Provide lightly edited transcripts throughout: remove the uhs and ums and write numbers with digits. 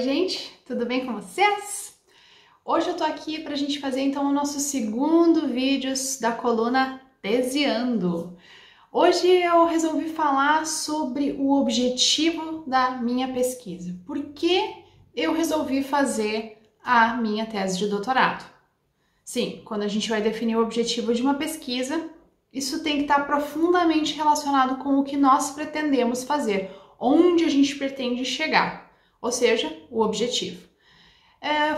gente, tudo bem com vocês? Hoje eu tô aqui pra gente fazer então o nosso segundo vídeo da coluna Tesiando. Hoje eu resolvi falar sobre o objetivo da minha pesquisa. Por que eu resolvi fazer a minha tese de doutorado? Sim, quando a gente vai definir o objetivo de uma pesquisa, isso tem que estar profundamente relacionado com o que nós pretendemos fazer, onde a gente pretende chegar, ou seja, o objetivo.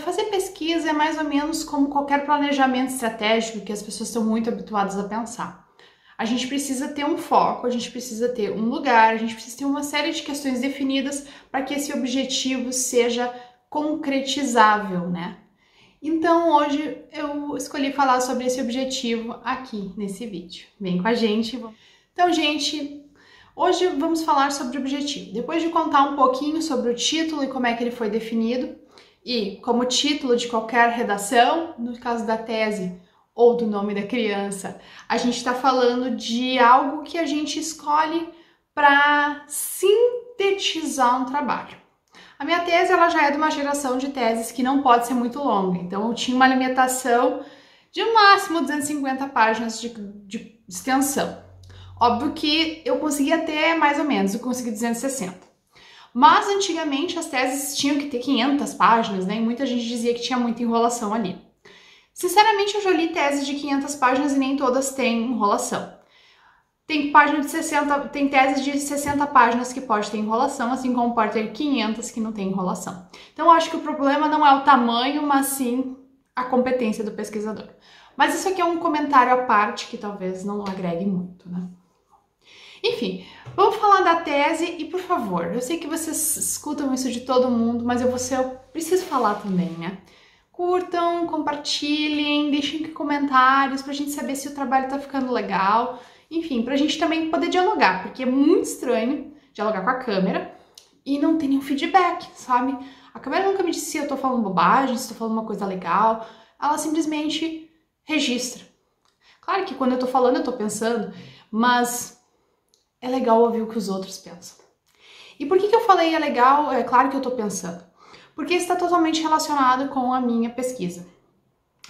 Fazer pesquisa é mais ou menos como qualquer planejamento estratégico que as pessoas estão muito habituadas a pensar. A gente precisa ter um foco, a gente precisa ter um lugar, a gente precisa ter uma série de questões definidas para que esse objetivo seja concretizável, né? Então hoje eu escolhi falar sobre esse objetivo aqui nesse vídeo. Vem com a gente. Então, gente, hoje vamos falar sobre o objetivo. Depois de contar um pouquinho sobre o título e como é que ele foi definido, e como título de qualquer redação, no caso da tese ou do nome da criança, a gente está falando de algo que a gente escolhe para sintetizar um trabalho. A minha tese ela já é de uma geração de teses que não pode ser muito longa, então eu tinha uma limitação de no máximo 250 páginas de extensão. Óbvio que eu conseguia ter mais ou menos, eu consegui 260. Mas antigamente as teses tinham que ter 500 páginas, né? E muita gente dizia que tinha muita enrolação ali. Sinceramente, eu já li teses de 500 páginas e nem todas têm enrolação. Tem teses de 60 páginas que pode ter enrolação, assim como pode ter 500 que não tem enrolação. Então, eu acho que o problema não é o tamanho, mas sim a competência do pesquisador. Mas isso aqui é um comentário à parte que talvez não agregue muito, né? Enfim, vamos falar da tese e, por favor, eu sei que vocês escutam isso de todo mundo, mas eu preciso falar também, né? Curtam, compartilhem, deixem aqui comentários pra gente saber se o trabalho tá ficando legal. Enfim, pra gente também poder dialogar, porque é muito estranho dialogar com a câmera e não ter nenhum feedback, sabe? A câmera nunca me disse se eu tô falando bobagem, se eu tô falando uma coisa legal, ela simplesmente registra. Claro que quando eu tô falando eu tô pensando, mas é legal ouvir o que os outros pensam. E por que eu falei é legal? É claro que eu tô pensando. Porque está totalmente relacionado com a minha pesquisa.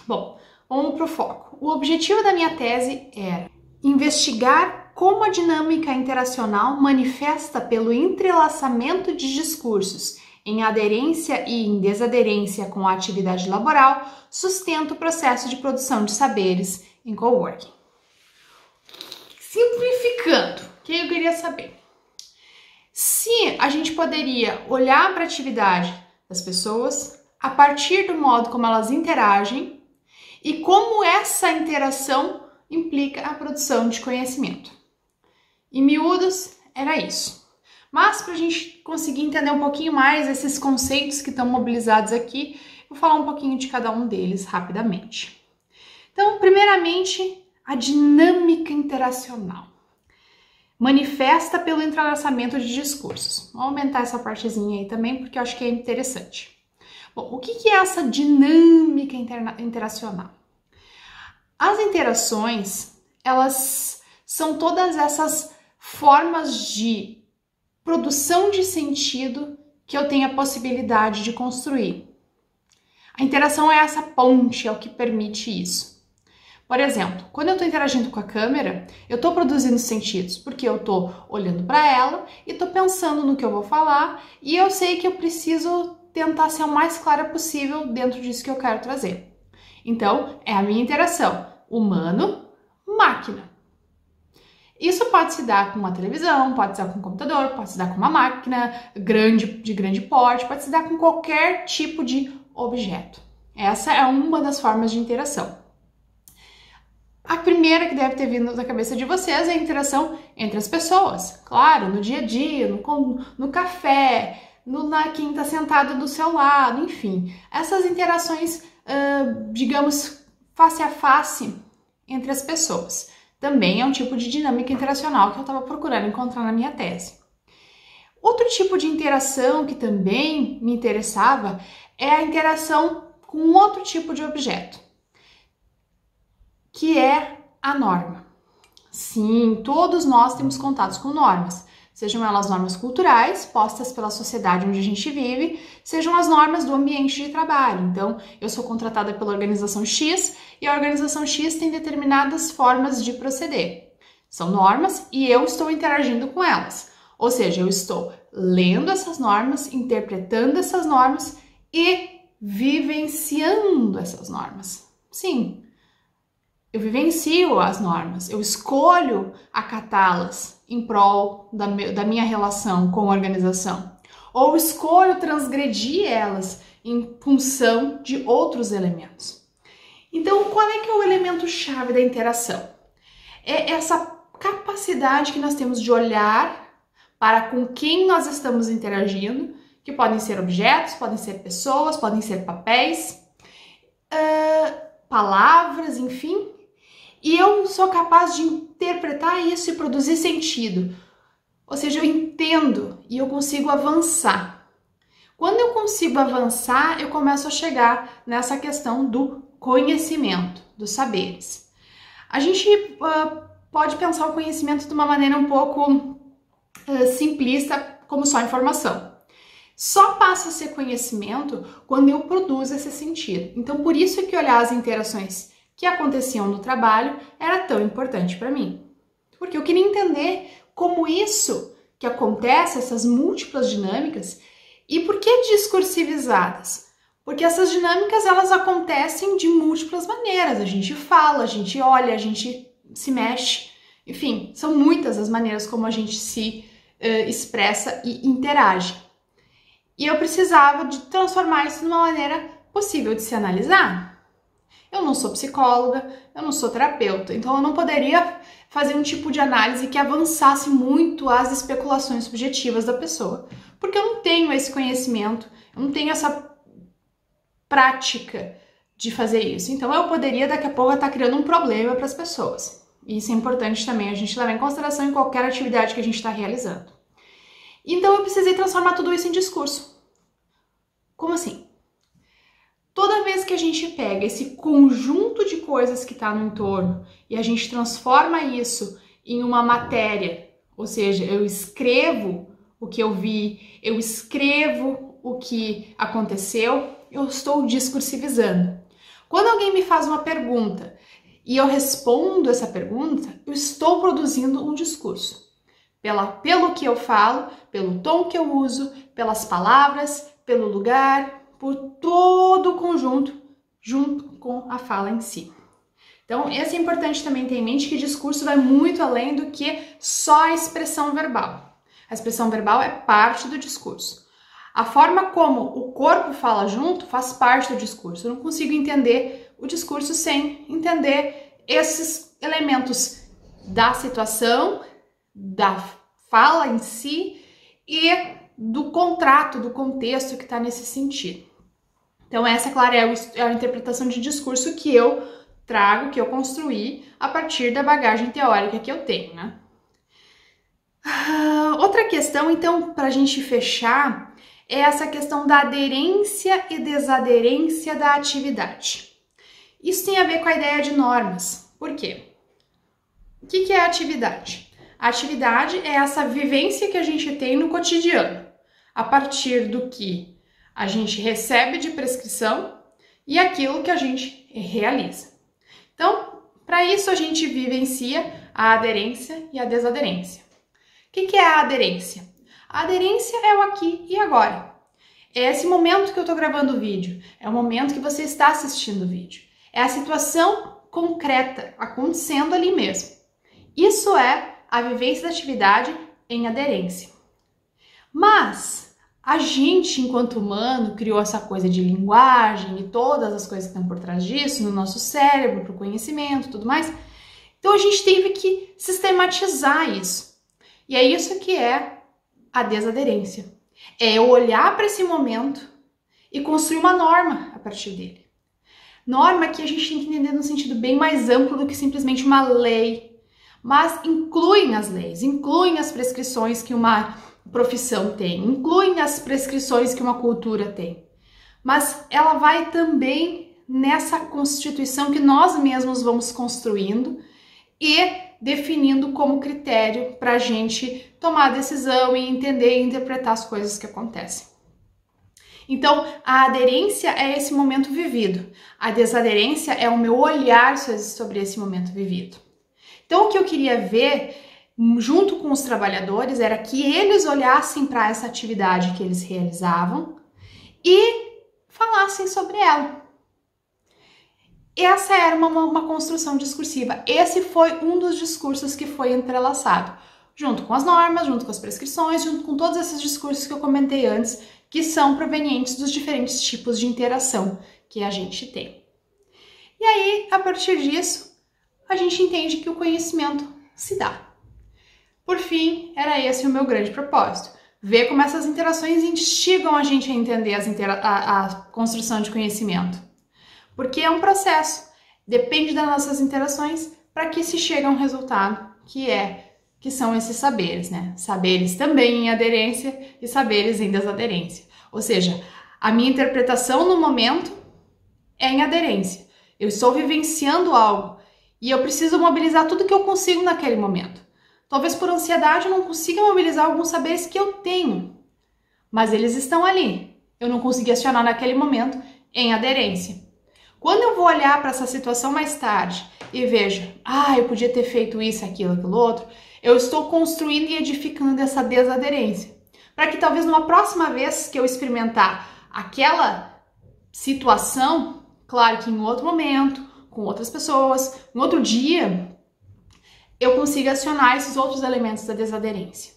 Bom, vamos pro foco. O objetivo da minha tese era investigar como a dinâmica interacional manifesta pelo entrelaçamento de discursos em aderência e em desaderência com a atividade laboral, sustenta o processo de produção de saberes em coworking. Simplificando, o que eu queria saber? Se a gente poderia olhar para a atividade das pessoas a partir do modo como elas interagem e como essa interação implica a produção de conhecimento. Em miúdos, era isso. Mas para a gente conseguir entender um pouquinho mais esses conceitos que estão mobilizados aqui, eu vou falar um pouquinho de cada um deles rapidamente. Então, primeiramente, a dinâmica interacional manifesta pelo entrelaçamento de discursos. Vou aumentar essa partezinha aí também, porque eu acho que é interessante. Bom, o que é essa dinâmica interacional? As interações, elas são todas essas formas de produção de sentido que eu tenho a possibilidade de construir. A interação é essa ponte, é o que permite isso. Por exemplo, quando eu estou interagindo com a câmera, eu estou produzindo sentidos, porque eu estou olhando para ela e estou pensando no que eu vou falar e eu sei que eu preciso tentar ser o mais clara possível dentro disso que eu quero trazer. Então, é a minha interação humano-máquina. Isso pode se dar com uma televisão, pode se dar com um computador, pode se dar com uma máquina de grande porte, pode se dar com qualquer tipo de objeto. Essa é uma das formas de interação. A primeira que deve ter vindo da cabeça de vocês é a interação entre as pessoas. Claro, no dia a dia, no café, quem está sentado do seu lado, enfim. Essas interações, digamos, face a face entre as pessoas. Também é um tipo de dinâmica interacional que eu estava procurando encontrar na minha tese. Outro tipo de interação que também me interessava é a interação com outro tipo de objeto, que é a norma. Sim, todos nós temos contatos com normas, Sejam elas normas culturais, postas pela sociedade onde a gente vive, sejam as normas do ambiente de trabalho. Então, eu sou contratada pela organização X e a organização X tem determinadas formas de proceder. São normas e eu estou interagindo com elas. Ou seja, eu estou lendo essas normas, interpretando essas normas e vivenciando essas normas. Sim, eu vivencio as normas, eu escolho acatá-las em prol da minha relação com a organização. Ou escolho transgredir elas em função de outros elementos. Então, qual é que é o elemento-chave da interação? É essa capacidade que nós temos de olhar para com quem nós estamos interagindo, que podem ser objetos, podem ser pessoas, podem ser papéis, palavras, enfim. E eu sou capaz de interpretar isso e produzir sentido. Ou seja, eu entendo e eu consigo avançar. Quando eu consigo avançar, eu começo a chegar nessa questão do conhecimento, dos saberes. A gente pode pensar o conhecimento de uma maneira um pouco simplista, como só informação. Só passa a ser conhecimento quando eu produzo esse sentido. Então, por isso que olhar as interações que aconteciam no trabalho era tão importante para mim. Porque eu queria entender como isso que acontece, essas múltiplas dinâmicas, e por que discursivizadas? Porque essas dinâmicas, elas acontecem de múltiplas maneiras. A gente fala, a gente olha, a gente se mexe. Enfim, são muitas as maneiras como a gente se expressa e interage. E eu precisava de transformar isso numa maneira possível de se analisar. Eu não sou psicóloga, eu não sou terapeuta, então eu não poderia fazer um tipo de análise que avançasse muito as especulações subjetivas da pessoa, porque eu não tenho esse conhecimento, eu não tenho essa prática de fazer isso. Então eu poderia daqui a pouco estar criando um problema para as pessoas. E isso é importante também a gente levar em consideração em qualquer atividade que a gente está realizando. Então eu precisei transformar tudo isso em discurso. Como assim? Toda vez que a gente pega esse conjunto de coisas que está no entorno e a gente transforma isso em uma matéria, ou seja, eu escrevo o que eu vi, eu escrevo o que aconteceu, eu estou discursivizando. Quando alguém me faz uma pergunta e eu respondo essa pergunta, eu estou produzindo um discurso. Pelo que eu falo, pelo tom que eu uso, pelas palavras, pelo lugar, por todo o conjunto, junto com a fala em si. Então, é importante também ter em mente que discurso vai muito além do que só a expressão verbal. A expressão verbal é parte do discurso. A forma como o corpo fala junto faz parte do discurso. Eu não consigo entender o discurso sem entender esses elementos da situação, da fala em si e do contrato, do contexto que está nesse sentido. Então essa, claro, é a interpretação de discurso que eu trago, que eu construí a partir da bagagem teórica que eu tenho, né? Outra questão, então, para a gente fechar, é essa questão da aderência e desaderência da atividade. Isso tem a ver com a ideia de normas. Por quê? O que é a atividade? A atividade é essa vivência que a gente tem no cotidiano, a partir do que a gente recebe de prescrição e aquilo que a gente realiza. Então, para isso a gente vivencia a aderência e a desaderência. O que é a aderência? A aderência é o aqui e agora. É esse momento que eu estou gravando o vídeo, é o momento que você está assistindo o vídeo. É a situação concreta acontecendo ali mesmo. Isso é a vivência da atividade em aderência. Mas a gente, enquanto humano, criou essa coisa de linguagem e todas as coisas que estão por trás disso, no nosso cérebro, para o conhecimento e tudo mais. Então a gente teve que sistematizar isso. E é isso que é a desaderência. É eu olhar para esse momento e construir uma norma a partir dele. Norma que a gente tem que entender no sentido bem mais amplo do que simplesmente uma lei. Mas incluem as leis, incluem as prescrições que uma profissão tem, incluem as prescrições que uma cultura tem. Mas ela vai também nessa constituição que nós mesmos vamos construindo e definindo como critério para a gente tomar a decisão e entender e interpretar as coisas que acontecem. Então, a aderência é esse momento vivido. A desaderência é o meu olhar sobre esse momento vivido. Então, o que eu queria ver, junto com os trabalhadores, era que eles olhassem para essa atividade que eles realizavam e falassem sobre ela. Essa era uma construção discursiva. Esse foi um dos discursos que foi entrelaçado, junto com as normas, junto com as prescrições, junto com todos esses discursos que eu comentei antes, que são provenientes dos diferentes tipos de interação que a gente tem. E aí, a partir disso, a gente entende que o conhecimento se dá. Por fim, era esse o meu grande propósito. Ver como essas interações instigam a gente a entender a construção de conhecimento. Porque é um processo, depende das nossas interações para que se chegue a um resultado que são esses saberes, né? Saberes também em aderência e saberes em desaderência. Ou seja, a minha interpretação no momento é em aderência. Eu estou vivenciando algo e eu preciso mobilizar tudo que eu consigo naquele momento. Talvez por ansiedade eu não consiga mobilizar alguns saberes que eu tenho, mas eles estão ali. Eu não consegui acionar naquele momento em aderência. Quando eu vou olhar para essa situação mais tarde e vejo, eu podia ter feito isso, aquilo outro, eu estou construindo e edificando essa desaderência. Para que talvez numa próxima vez que eu experimentar aquela situação, claro que em outro momento, com outras pessoas, em outro dia, eu consiga acionar esses outros elementos da desaderência.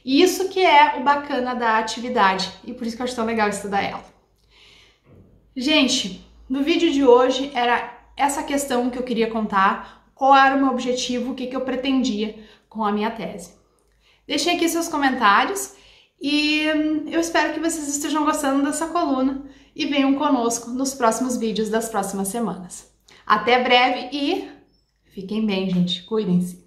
E isso que é o bacana da atividade, e por isso que eu acho tão legal estudar ela. Gente, no vídeo de hoje era essa questão que eu queria contar, qual era o meu objetivo, o que eu pretendia com a minha tese. Deixem aqui seus comentários e eu espero que vocês estejam gostando dessa coluna e venham conosco nos próximos vídeos das próximas semanas. Até breve e fiquem bem, gente. Cuidem-se.